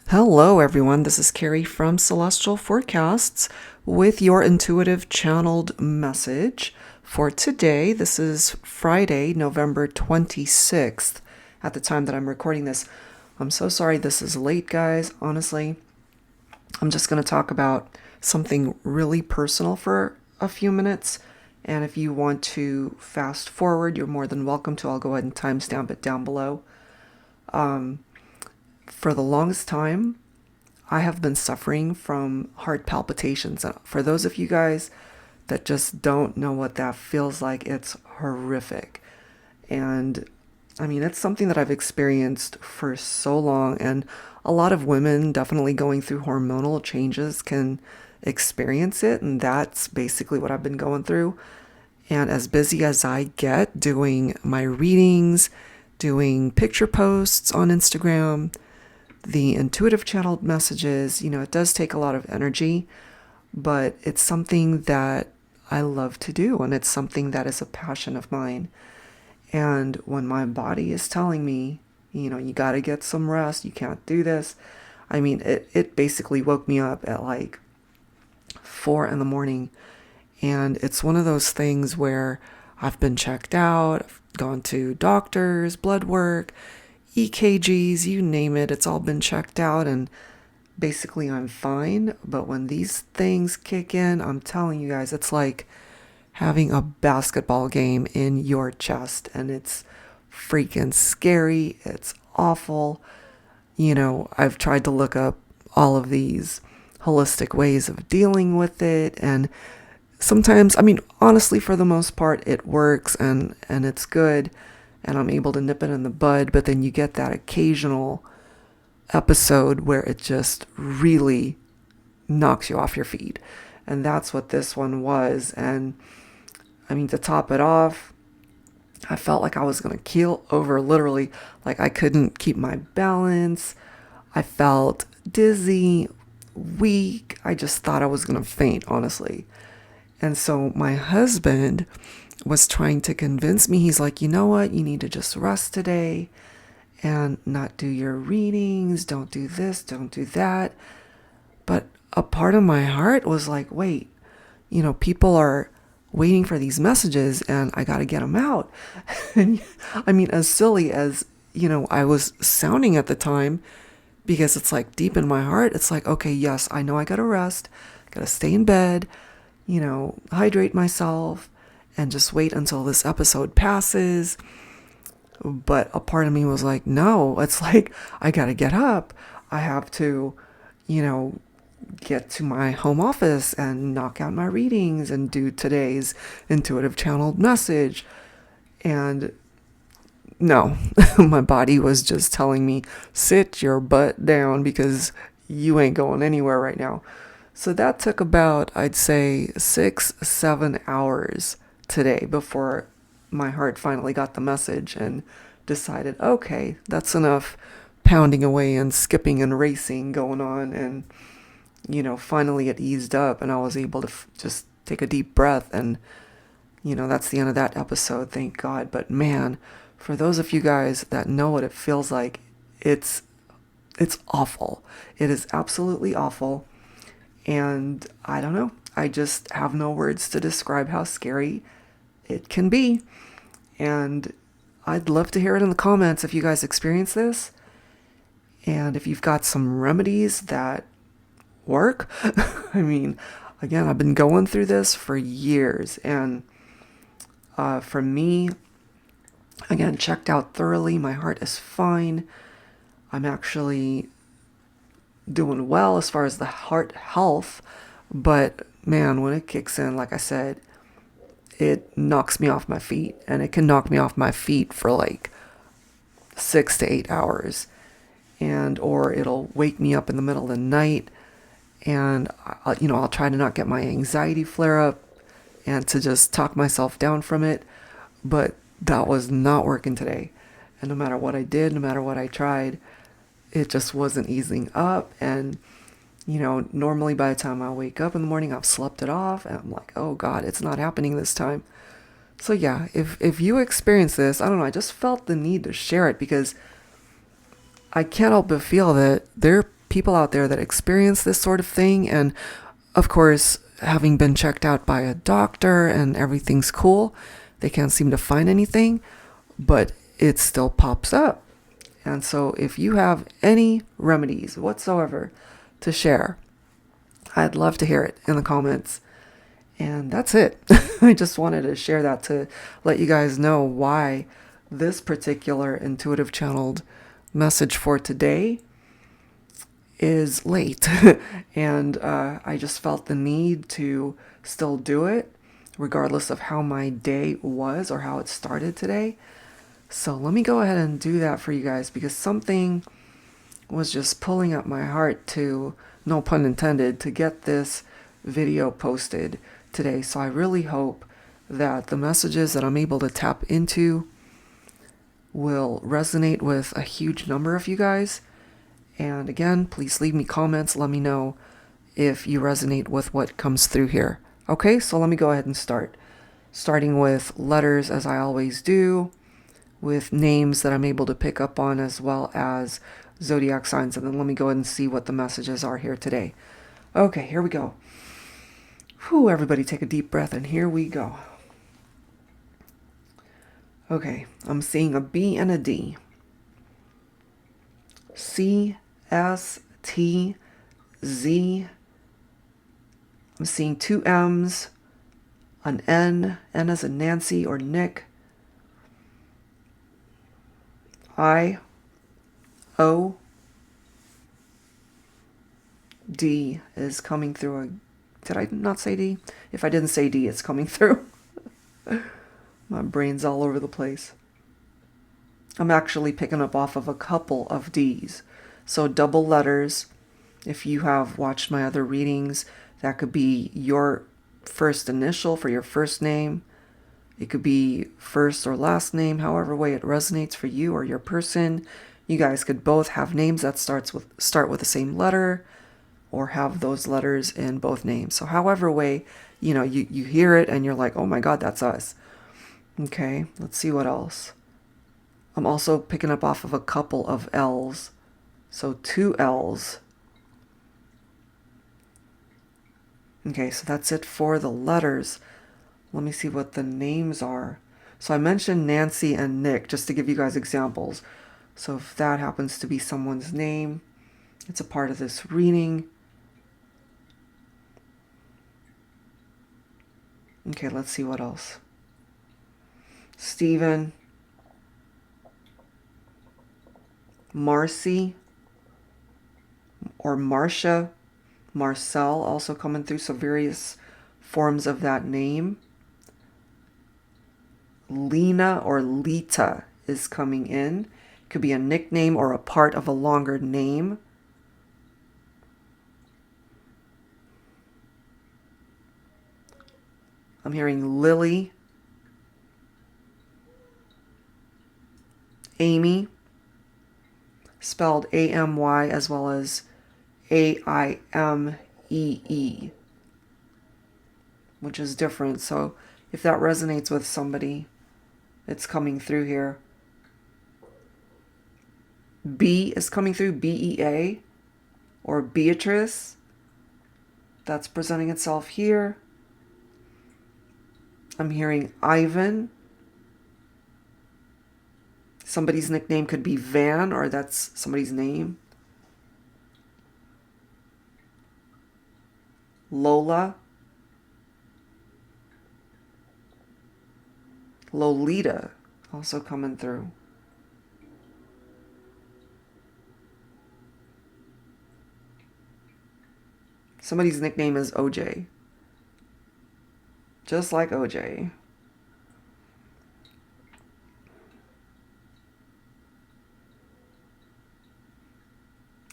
Hello, everyone. This is Carrie from Celestial Forecasts with your intuitive channeled message for today. This is Friday, November 26th, at the time that I'm recording this. I'm so sorry this is late, guys. Honestly, I'm just going to talk about something really personal for a few minutes. And if you want to fast forward, you're more than welcome to. I'll go ahead and timestamp it down below. For the longest time, I have been suffering from heart palpitations. For those of you guys that just don't know what that feels like, it's horrific. And I mean, it's something that I've experienced for so long, and a lot of women definitely going through hormonal changes can experience it, and that's basically what I've been going through. And as busy as I get doing my readings, doing picture posts on Instagram, the intuitive channeled messages, it does take a lot of energy, but it's something that I love to do, and it's something that is a passion of mine. And when my body is telling me, you got to get some rest, you can't do this. I mean, it basically woke me up at like 4 in the morning. And it's one of those things where I've been checked out, I've gone to doctors, blood work, EKGs, you name it, it's all been checked out, and basically I'm fine. But when these things kick in, I'm telling you guys, it's like having a basketball game in your chest, and it's freaking scary. It's awful. I've tried to look up all of these holistic ways of dealing with it, and sometimes, I mean, honestly, for the most part, it works, and it's good, and I'm able to nip it in the bud. But then you get that occasional episode where it just really knocks you off your feet. And that's what this one was. And I mean, to top it off, I felt like I was going to keel over, literally. Like I couldn't keep my balance. I felt dizzy, weak. I just thought I was going to faint, honestly. And so my husband was trying to convince me. He's like, you know what? You need to just rest today and not do your readings. Don't do this, don't do that. But a part of my heart was like, wait, people are waiting for these messages and I got to get them out. And I mean, as silly as, I was sounding at the time, because it's like deep in my heart, it's like, okay, yes, I know I got to rest, got to stay in bed, hydrate myself, and just wait until this episode passes. But a part of me was like, no, it's like, I gotta get up. I have to, get to my home office and knock out my readings and do today's intuitive channeled message. And no, my body was just telling me, sit your butt down because you ain't going anywhere right now. So that took about, I'd say, 6-7 hours today before my heart finally got the message and decided, okay, that's enough pounding away and skipping and racing going on. And, finally it eased up and I was able to just take a deep breath. And, that's the end of that episode, thank God. But man, for those of you guys that know what it feels like, it's awful. It is absolutely awful. And I don't know. I just have no words to describe how scary it can be. And I'd love to hear it in the comments if you guys experience this. And if you've got some remedies that work. I mean, again, I've been going through this for years. And for me, again, checked out thoroughly. My heart is fine. I'm actually doing well as far as the heart health. But man, when it kicks in, like I said, it knocks me off my feet, and it can knock me off my feet for like 6 to 8 hours, and or it'll wake me up in the middle of the night, and I'll try to not get my anxiety flare up and to just talk myself down from it. But that was not working today, and no matter what I did, no matter what I tried, it just wasn't easing up. And normally by the time I wake up in the morning, I've slept it off, and I'm like, oh God, it's not happening this time. So yeah, if you experience this, I don't know, I just felt the need to share it because I can't help but feel that there are people out there that experience this sort of thing. And of course, having been checked out by a doctor and everything's cool, they can't seem to find anything, but it still pops up. And so if you have any remedies whatsoever to share, I'd love to hear it in the comments. And that's it. I just wanted to share that to let you guys know why this particular intuitive channeled message for today is late. And I just felt the need to still do it, regardless of how my day was or how it started today. So let me go ahead and do that for you guys, because something was just pulling at my heart to, no pun intended, to get this video posted today. So I really hope that the messages that I'm able to tap into will resonate with a huge number of you guys. And again, please leave me comments. Let me know if you resonate with what comes through here. Okay, so let me go ahead and start. Starting with letters, as I always do, with names that I'm able to pick up on, as well as zodiac signs. And then let me go ahead and see what the messages are here today. Okay, here we go. Whew, everybody take a deep breath, and here we go. Okay, I'm seeing a B and a D. C, S, T, Z. I'm seeing two M's, an N as in Nancy or Nick. I, O, D is coming through. Did I not say D? If I didn't say D, it's coming through. My brain's all over the place. I'm actually picking up off of a couple of D's. So double letters. If you have watched my other readings, that could be your first initial for your first name. It could be first or last name, however way it resonates for you or your person. You guys could both have names that start with the same letter, or have those letters in both names. So however way, you hear it and you're like, oh my God, that's us. Okay, let's see what else. I'm also picking up off of a couple of L's. So two L's. Okay, so that's it for the letters. Let me see what the names are. So I mentioned Nancy and Nick just to give you guys examples. So if that happens to be someone's name, it's a part of this reading. Okay, let's see what else. Stephen, Marcy, or Marcia, Marcel also coming through, so various forms of that name. Lena or Lita is coming in. Could be a nickname or a part of a longer name. I'm hearing Lily, Amy, spelled A-M-Y as well as A-I-M-E-E, which is different. So if that resonates with somebody, it's coming through here. B is coming through, B-E-A, or Beatrice. That's presenting itself here. I'm hearing Ivan. Somebody's nickname could be Van, or that's somebody's name. Lola. Lolita also coming through. Somebody's nickname is OJ. Just like OJ.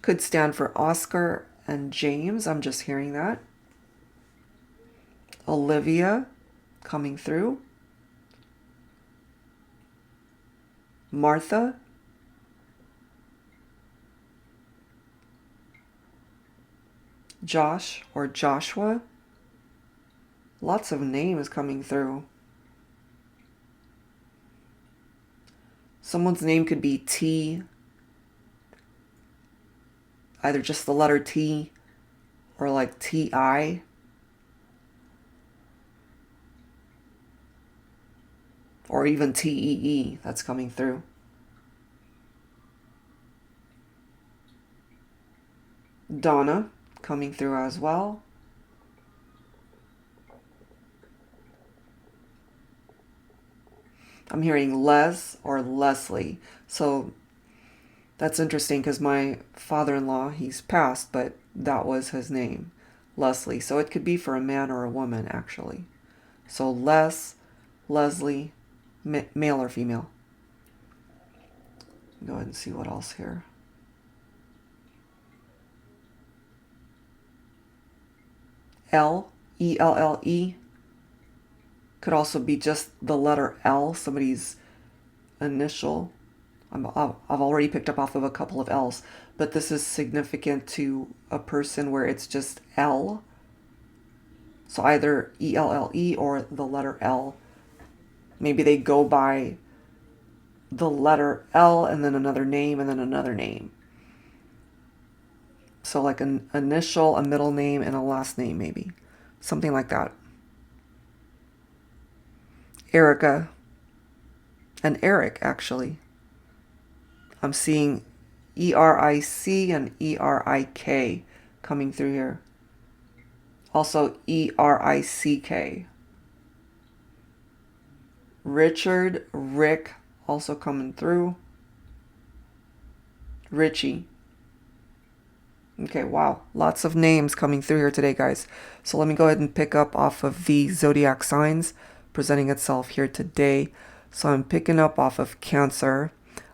Could stand for Oscar and James. I'm just hearing that. Olivia coming through. Martha. Josh or Joshua. Lots of names coming through. Someone's name could be T. either just the letter T or like TI. Or even TEE that's coming through. Donna coming through as well. I'm hearing Les or Leslie. So that's interesting because my father-in-law, he's passed, but that was his name, Leslie. So it could be for a man or a woman, actually. So Les, Leslie, male or female. Go ahead and see what else here. L, ELLE. Could also be just the letter L, somebody's initial. I've already picked up off of a couple of L's, but this is significant to a person where it's just L. So either ELLE or the letter L. Maybe they go by the letter L and then another name and then another name. So like an initial, a middle name, and a last name maybe. Something like that. Erica and Eric, actually. I'm seeing ERIC and ERIK coming through here. Also ERICK. Richard, Rick, also coming through. Richie. Okay, wow. Lots of names coming through here today, guys. So let me go ahead and pick up off of the zodiac signs presenting itself here today. So I'm picking up off of Cancer,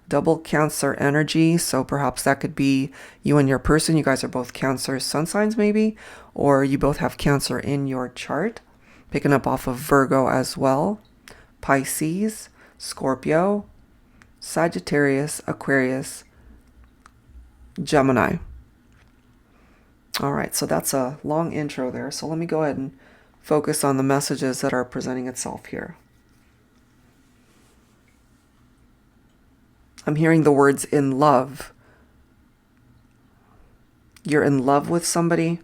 double Cancer energy. So perhaps that could be you and your person. You guys are both Cancer sun signs maybe, or you both have Cancer in your chart. Picking up off of Virgo as well, Pisces, Scorpio, Sagittarius, Aquarius, Gemini. All right, so that's a long intro there. So let me go ahead and focus on the messages that are presenting itself here. I'm hearing the words in love. You're in love with somebody.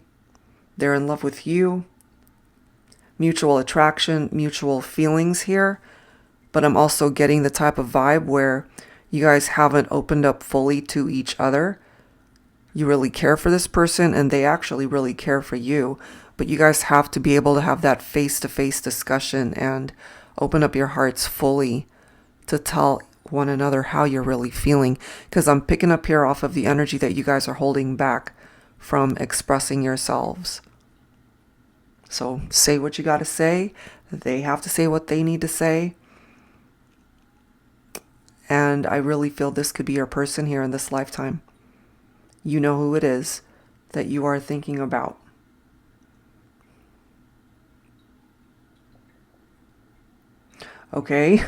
They're in love with you. Mutual attraction, mutual feelings here. But I'm also getting the type of vibe where you guys haven't opened up fully to each other. You really care for this person and they actually really care for you. But you guys have to be able to have that face-to-face discussion and open up your hearts fully to tell one another how you're really feeling. Because I'm picking up here off of the energy that you guys are holding back from expressing yourselves. So say what you got to say. They have to say what they need to say. And I really feel this could be your person here in this lifetime. You know who it is that you are thinking about. Okay,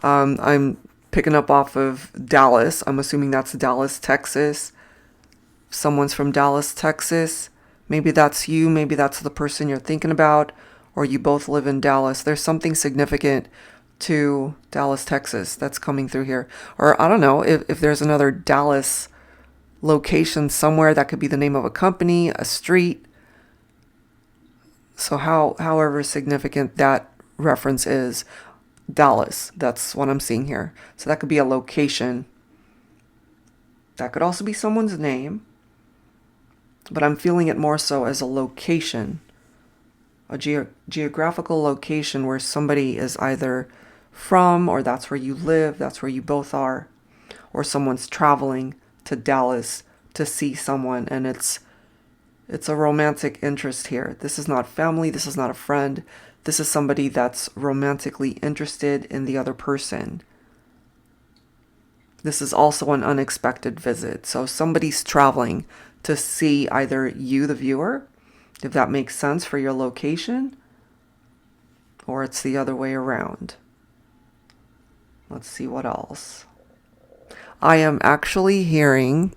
I'm picking up off of Dallas. I'm assuming that's Dallas, Texas. Someone's from Dallas, Texas. Maybe that's you. Maybe that's the person you're thinking about. Or you both live in Dallas. There's something significant to Dallas, Texas that's coming through here. Or I don't know if there's another Dallas location somewhere. That could be the name of a company, a street. So however significant that reference is, Dallas, that's what I'm seeing here. So that could be a location. That could also be someone's name. But I'm feeling it more so as a location. A geographical location where somebody is either from, or that's where you live, that's where you both are. Or someone's traveling to Dallas to see someone, and it's a romantic interest here. This is not family, this is not a friend. This is somebody that's romantically interested in the other person. This is also an unexpected visit. So somebody's traveling to see either you, the viewer, if that makes sense for your location, or it's the other way around. Let's see what else. I am actually hearing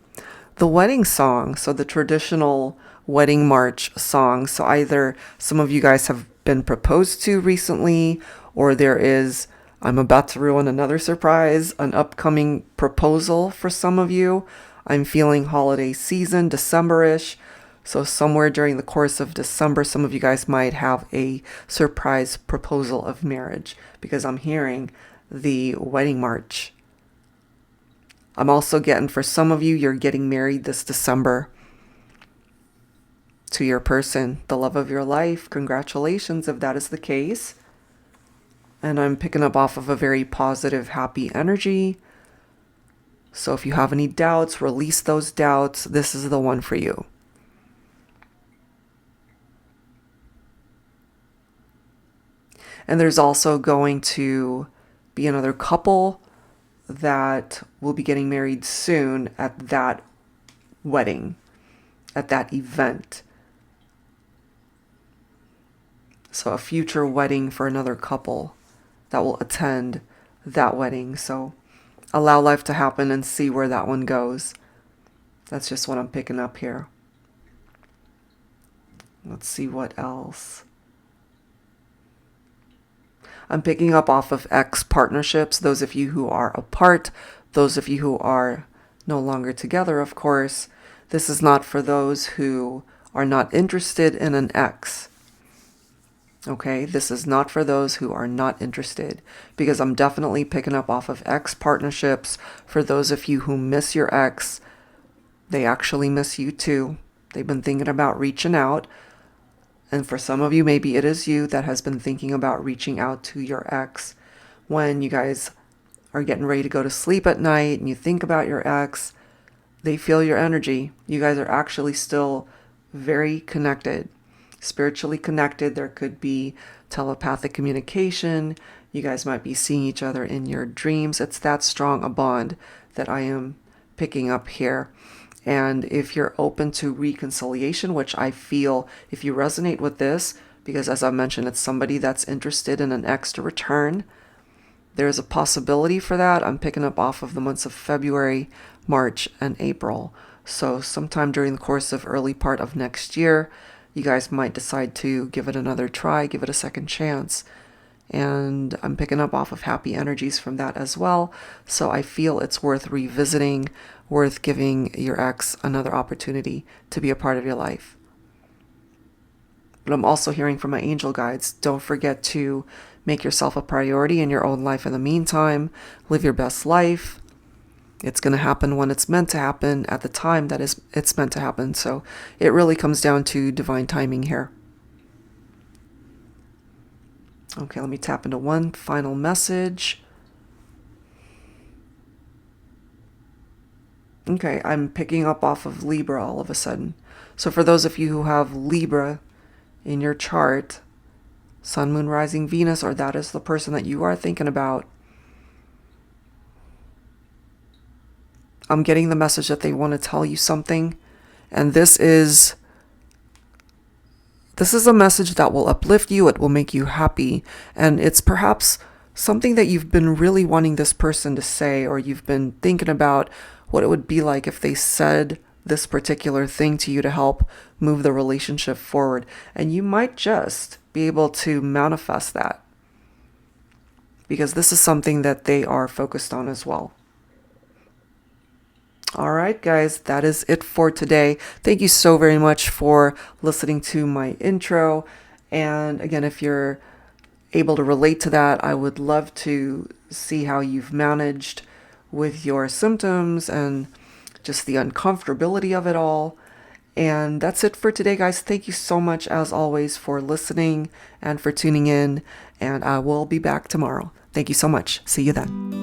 the wedding song, so the traditional wedding march song. So either some of you guys have been proposed to recently, or there is, I'm about to ruin another surprise, an upcoming proposal for some of you. I'm feeling holiday season, December-ish. So somewhere during the course of December, some of you guys might have a surprise proposal of marriage because I'm hearing the wedding march. I'm also getting, for some of you, you're getting married this December to your person, the love of your life. Congratulations if that is the case. And I'm picking up off of a very positive, happy energy. So if you have any doubts, release those doubts. This is the one for you. And there's also going to be another couple that will be getting married soon at that wedding, at that event. So a future wedding for another couple that will attend that wedding. So allow life to happen and see where that one goes. That's just what I'm picking up here. Let's see what else. I'm picking up off of ex partnerships, those of you who are apart, those of you who are no longer together, of course. This is not for those who are not interested in an ex. Okay, this is not for those who are not interested, because I'm definitely picking up off of ex partnerships. For those of you who miss your ex, they actually miss you too. They've been thinking about reaching out. And for some of you, maybe it is you that has been thinking about reaching out to your ex. When you guys are getting ready to go to sleep at night and you think about your ex, they feel your energy. You guys are actually still very connected, spiritually connected. There could be telepathic communication. You guys might be seeing each other in your dreams. It's that strong a bond that I am picking up here. And if you're open to reconciliation, which I feel, if you resonate with this, because as I mentioned, it's somebody that's interested in an ex to return, there's a possibility for that. I'm picking up off of the months of February, March, and April. So sometime during the course of early part of next year, you guys might decide to give it another try, give it a second chance. And I'm picking up off of happy energies from that as well. So I feel it's worth revisiting, worth giving your ex another opportunity to be a part of your life. But I'm also hearing from my angel guides, don't forget to make yourself a priority in your own life in the meantime. Live your best life. It's going to happen when it's meant to happen at the time that it's meant to happen. So it really comes down to divine timing here. Okay, let me tap into one final message. Okay, I'm picking up off of Libra all of a sudden. So for those of you who have Libra in your chart, Sun, Moon, Rising, Venus, or that is the person that you are thinking about, I'm getting the message that they want to tell you something. And this is a message that will uplift you. It will make you happy. And it's perhaps something that you've been really wanting this person to say, or you've been thinking about what it would be like if they said this particular thing to you to help move the relationship forward. And you might just be able to manifest that, because this is something that they are focused on as well. All right, guys, that is it for today. Thank you so very much for listening to my intro. And again, if you're able to relate to that, I would love to see how you've managed with your symptoms and just the uncomfortability of it all. And that's it for today, guys. Thank you so much, as always, for listening and for tuning in. And I will be back tomorrow. Thank you so much. See you then.